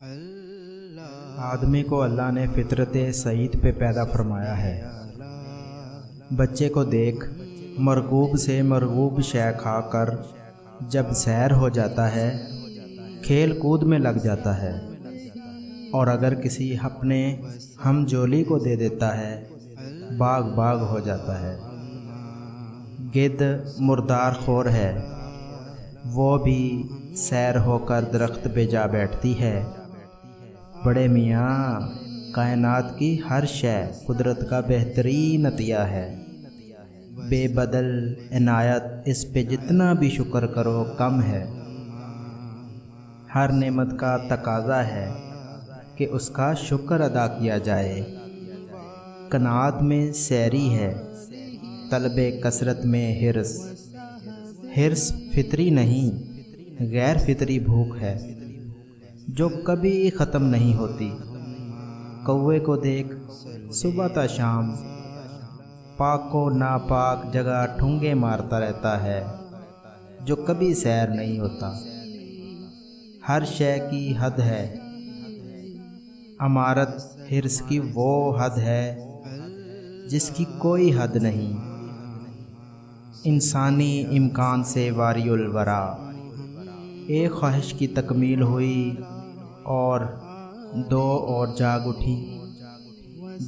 آدمی کو اللہ نے فطرت سعید پہ پیدا فرمایا ہے۔ بچے کو دیکھ مرغوب سے مرغوب شے کھا کر جب سیر ہو جاتا ہے، کھیل کود میں لگ جاتا ہے، اور اگر کسی اپنے ہم جولی کو دے دیتا ہے باغ باغ ہو جاتا ہے۔ گدھ مردار خور ہے، وہ بھی سیر ہو کر درخت پہ جا بیٹھتی ہے۔ بڑے میاں، کائنات کی ہر شے قدرت کا بہترین عطیہ ہے، بے بدل عنایت، اس پہ جتنا بھی شکر کرو کم ہے۔ ہر نعمت کا تقاضا ہے کہ اس کا شکر ادا کیا جائے۔ قناعت میں سیری ہے، طلب کثرت میں حرص۔ حرص فطری نہیں، غیر فطری بھوک ہے جو کبھی ختم نہیں ہوتی۔ کوے کو دیکھ صبح تا شام پاک و ناپاک جگہ ٹھونگے مارتا رہتا ہے جو کبھی سیر نہیں ہوتا۔ ہر شے کی حد ہے، امارت حرص کی وہ حد ہے جس کی کوئی حد نہیں۔ انسانی امکان سے واری الورا، ایک خواہش کی تکمیل ہوئی اور دو اور جاگ اٹھی،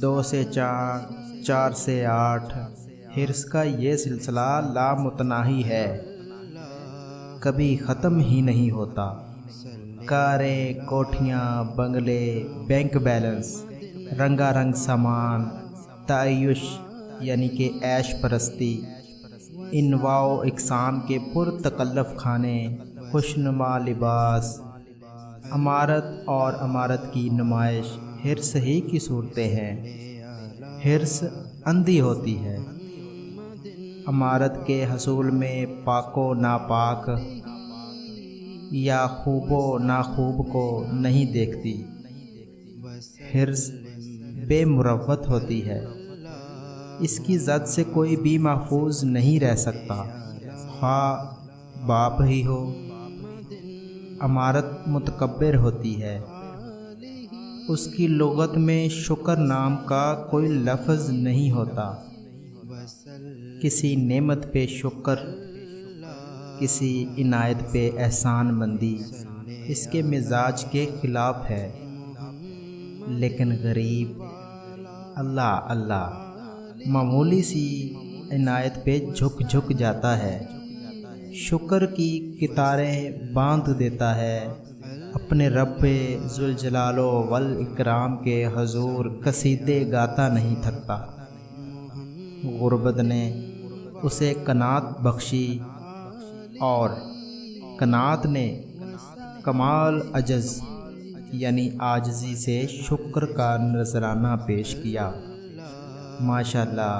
2 سے 4، 4 سے 8۔ حرص کا یہ سلسلہ لامتناہی ہے، کبھی ختم ہی نہیں ہوتا۔ کاریں، کوٹھیاں، بنگلے، بینک بیلنس، رنگا رنگ سامان، تعیش یعنی کہ عیش پرستی، انواع و اقسام کے پرتکلف کھانے، خوشنما لباس، امارت اور امارت کی نمائش حرص ہی کی صورتیں ہیں۔ حرص اندھی ہوتی ہے، امارت کے حصول میں پاک و ناپاک یا خوب و ناخوب کو نہیں دیکھتی۔ حرص بے مروت ہوتی ہے، اس کی زد سے کوئی بھی محفوظ نہیں رہ سکتا، خواہ باپ ہی ہو۔ امارت متکبر ہوتی ہے، اس کی لغت میں شکر نام کا کوئی لفظ نہیں ہوتا۔ کسی نعمت پہ شکر، کسی عنایت پہ احسان مندی اس کے مزاج کے خلاف ہے، لیکن غریب اللہ اللہ معمولی سی عنایت پہ جھک جھک جاتا ہے، شکر کی قطاریں باندھ دیتا ہے، اپنے رب ذوالجلال والاکرام کے حضور قصیدے گاتا نہیں تھکتا۔ غربت نے اسے قناعت بخشی اور قناعت نے کمال عجز یعنی عاجزی سے شکر کا نذرانہ پیش کیا۔ ماشاءاللہ،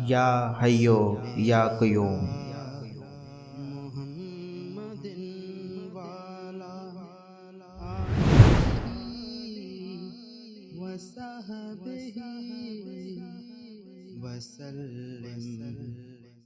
یا حیو یا قیوم۔ وصحبه وسلم